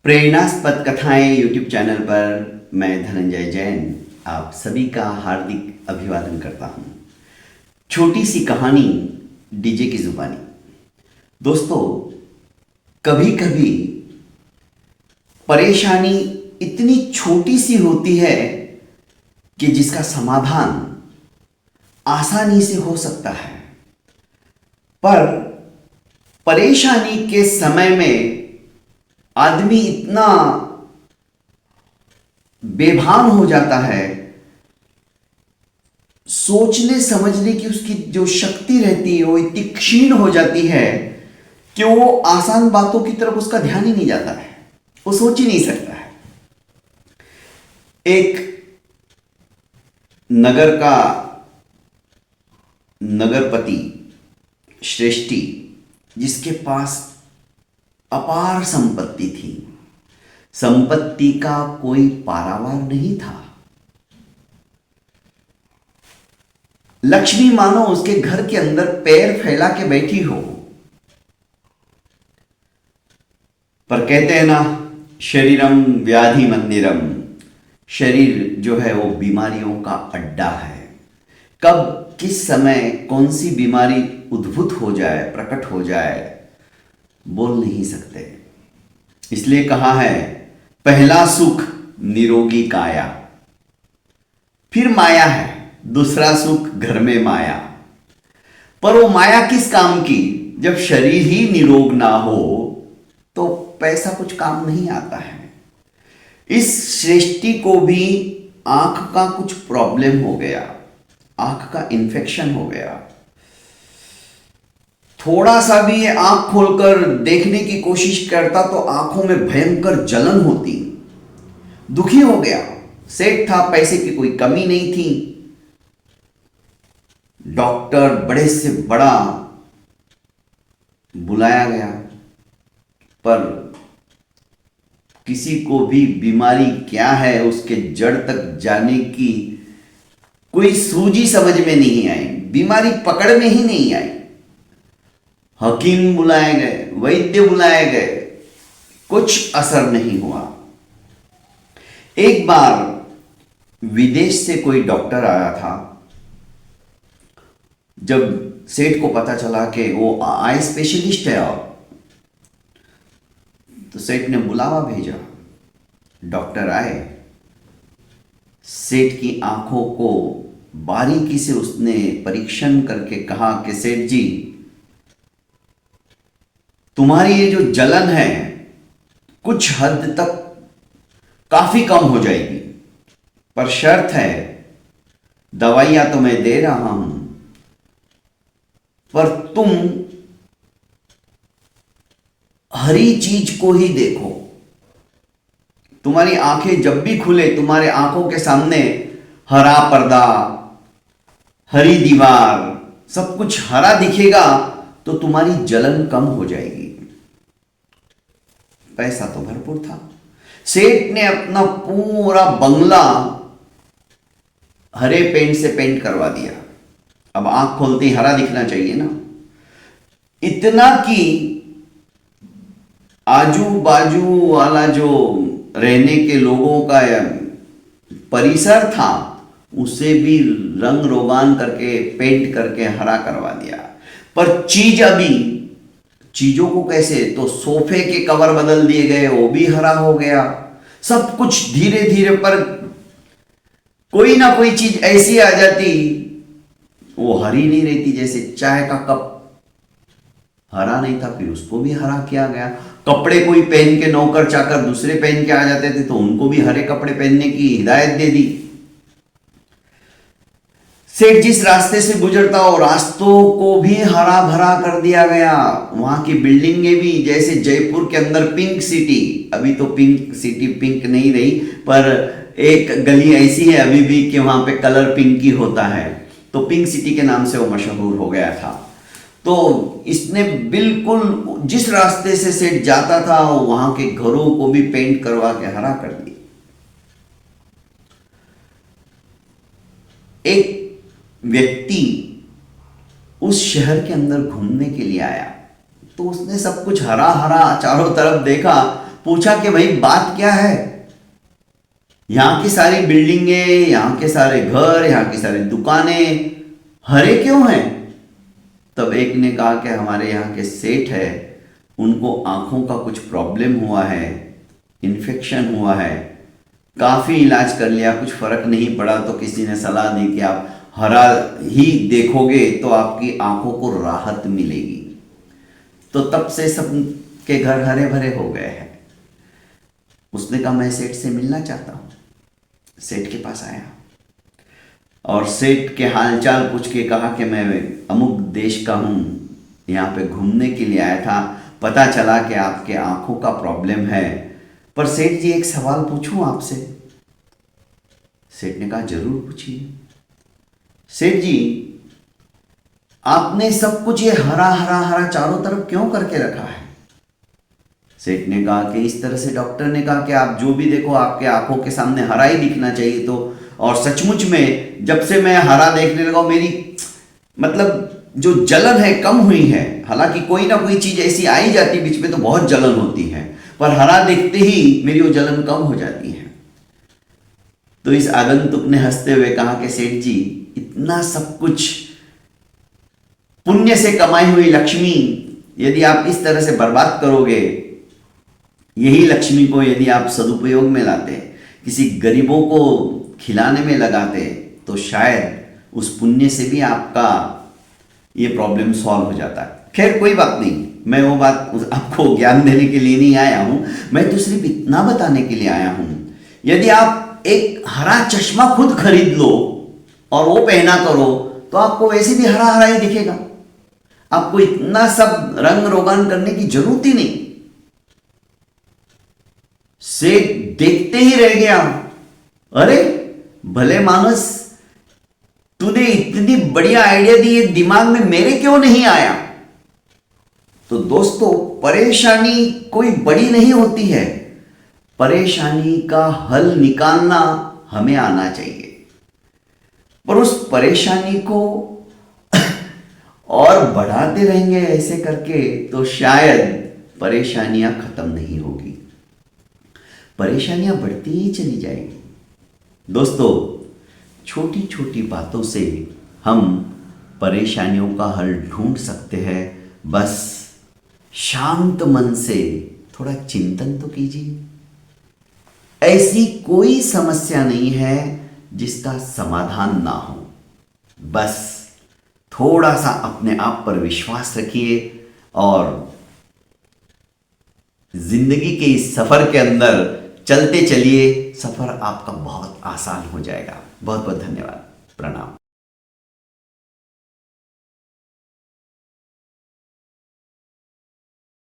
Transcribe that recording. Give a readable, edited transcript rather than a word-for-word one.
प्रेरणास्पद कथाएं YouTube channel पर मैं धनंजय जैन आप सभी का हार्दिक अभिवादन करता हूं। छोटी सी कहानी डीजे की जुबानी। दोस्तों, कभी कभी परेशानी इतनी छोटी सी होती है कि जिसका समाधान आसानी से हो सकता है, पर परेशानी के समय में आदमी इतना बेभान हो जाता है, सोचने समझने की उसकी जो शक्ति रहती है वो इतनी क्षीण हो जाती है कि वो आसान बातों की तरफ उसका ध्यान ही नहीं जाता है, वो सोच ही नहीं सकता है। एक नगर का नगरपति श्रेष्ठी, जिसके पास अपार संपत्ति थी, संपत्ति का कोई पारावार नहीं था। लक्ष्मी मानो उसके घर के अंदर पैर फैला के बैठी हो। पर कहते हैं ना, शरीरम व्याधि मंदिरम, शरीर जो है वो बीमारियों का अड्डा है। कब किस समय कौन सी बीमारी उद्भूत हो जाए, प्रकट हो जाए, बोल नहीं सकते। इसलिए कहा है, पहला सुख निरोगी काया, फिर माया है, दूसरा सुख घर में माया। पर वो माया किस काम की? जब शरीर ही निरोग ना हो तो पैसा कुछ काम नहीं आता है। इस सृष्टि को भी आंख का कुछ प्रॉब्लम हो गया, आंख का इन्फेक्शन हो गया। थोड़ा सा भी ये आंख खोलकर देखने की कोशिश करता तो आंखों में भयंकर जलन होती। दुखी हो गया। सेठ था, पैसे की कोई कमी नहीं थी। डॉक्टर बड़े से बड़ा बुलाया गया, पर किसी को भी बीमारी क्या है उसके जड़ तक जाने की कोई सूझी समझ में नहीं आई, बीमारी पकड़ में ही नहीं आई। हकीम बुलाए गए, वैद्य बुलाए गए, कुछ असर नहीं हुआ। एक बार विदेश से कोई डॉक्टर आया था। जब सेठ को पता चला कि वो आई स्पेशलिस्ट है, और तो सेठ ने बुलावा भेजा। डॉक्टर आए, सेठ की आंखों को बारीकी से उसने परीक्षण करके कहा कि सेठ जी, तुम्हारी ये जो जलन है कुछ हद तक काफी कम हो जाएगी, पर शर्त है, दवाइयां तो मैं दे रहा हूं, पर तुम हरी चीज को ही देखो। तुम्हारी आंखें जब भी खुले, तुम्हारे आंखों के सामने हरा पर्दा, हरी दीवार, सब कुछ हरा दिखेगा तो तुम्हारी जलन कम हो जाएगी। पैसा तो भरपूर था। सेठ ने अपना पूरा बंगला हरे पेंट से पेंट करवा दिया। अब आंख खोलते ही हरा दिखना चाहिए ना। इतना कि आजू बाजू वाला जो रहने के लोगों का परिसर था उसे भी रंग रोगान करके पेंट करके हरा करवा दिया। पर चीजों को कैसे? तो सोफे के कवर बदल दिए गए, वो भी हरा हो गया। सब कुछ धीरे धीरे, पर कोई ना कोई चीज ऐसी आ जाती वो हरी नहीं रहती। जैसे चाय का कप हरा नहीं था, फिर उसको भी हरा किया गया। कपड़े कोई पहन के नौकर चाकर दूसरे पहन के आ जाते थे तो उनको भी हरे कपड़े पहनने की हिदायत दे दी। सेठ जिस रास्ते से गुजरता हो रास्तों को भी हरा भरा कर दिया गया। वहां की बिल्डिंगें भी, जैसे जयपुर के अंदर पिंक सिटी, अभी तो पिंक सिटी पिंक नहीं रही, पर एक गली ऐसी है अभी भी कि वहां पे कलर पिंक ही होता है, तो पिंक सिटी के नाम से वो मशहूर हो गया था। तो इसने बिल्कुल जिस रास्ते से सेठ जाता था वहां के घरों को भी पेंट करवा के हरा कर दिया। एक व्यक्ति उस शहर के अंदर घूमने के लिए आया, तो उसने सब कुछ हरा हरा चारों तरफ देखा, पूछा कि भाई बात क्या है, यहाँ की सारी बिल्डिंगे, यहाँ के सारे घर, यहाँ की सारी दुकानें हरे क्यों हैं? तब एक ने कहा कि हमारे यहाँ के सेठ है, उनको आंखों का कुछ प्रॉब्लम हुआ है, इन्फेक्शन हुआ है, काफ़ी इलाज कर लिया, कुछ फर्क नहीं पड़ा, तो किसी ने सलाह दी कि आप हरा ही देखोगे तो आपकी आंखों को राहत मिलेगी। तो तब से सब के घर हरे भरे हो गए हैं। उसने कहा मैं सेठ से मिलना चाहता हूँ। सेठ के पास आया और सेठ के हालचाल पूछ के कहा कि मैं अमुक देश का हूँ, यहाँ पे घूमने के लिए आया था, पता चला कि आपके आंखों का प्रॉब्लम है, पर सेठ जी एक सवाल पूछूं आपसे? सेठ ने कहा जरूर पूछिए। सेठ जी, आपने सब कुछ ये हरा हरा हरा चारों तरफ क्यों करके रखा है? सेठ ने कहा कि इस तरह से डॉक्टर ने कहा कि आप जो भी देखो आपके आंखों के सामने हरा ही दिखना चाहिए। तो और सचमुच में जब से मैं हरा देखने लगा, मेरी मतलब जो जलन है कम हुई है। हालांकि कोई ना कोई चीज ऐसी आई जाती बीच में तो बहुत जलन होती है, पर हरा देखते ही मेरी वो जलन कम हो जाती है। तो इस आगंतुक ने हंसते हुए कहा कि सेठ जी, इतना सब कुछ पुण्य से कमाई हुई लक्ष्मी यदि आप इस तरह से बर्बाद करोगे, यही लक्ष्मी को यदि आप सदुपयोग में लाते, किसी गरीबों को खिलाने में लगाते, तो शायद उस पुण्य से भी आपका ये प्रॉब्लम सॉल्व हो जाता है। खैर कोई बात नहीं, मैं वो बात आपको ज्ञान देने के लिए नहीं आया हूं, मैं तो सिर्फ इतना बताने के लिए आया हूं, यदि आप एक हरा चश्मा खुद खरीद लो और वो पहना करो तो आपको वैसे भी हरा हरा ही दिखेगा। आपको इतना सब रंग रोगान करने की जरूरत ही नहीं। से देखते ही रह गया, अरे भले मानस, तूने इतनी बढ़िया आइडिया दी, ये दिमाग में मेरे क्यों नहीं आया? तो दोस्तों, परेशानी कोई बड़ी नहीं होती है, परेशानी का हल निकालना हमें आना चाहिए। पर उस परेशानी को और बढ़ाते रहेंगे ऐसे करके तो शायद परेशानियां खत्म नहीं होगी, परेशानियां बढ़ती ही चली जाएंगी। दोस्तों, छोटी छोटी बातों से हम परेशानियों का हल ढूंढ सकते हैं। बस शांत मन से थोड़ा चिंतन तो कीजिए। ऐसी कोई समस्या नहीं है जिसका समाधान ना हो। बस थोड़ा सा अपने आप पर विश्वास रखिए और जिंदगी के इस सफर के अंदर चलते चलिए। सफर आपका बहुत आसान हो जाएगा। बहुत बहुत धन्यवाद। प्रणाम।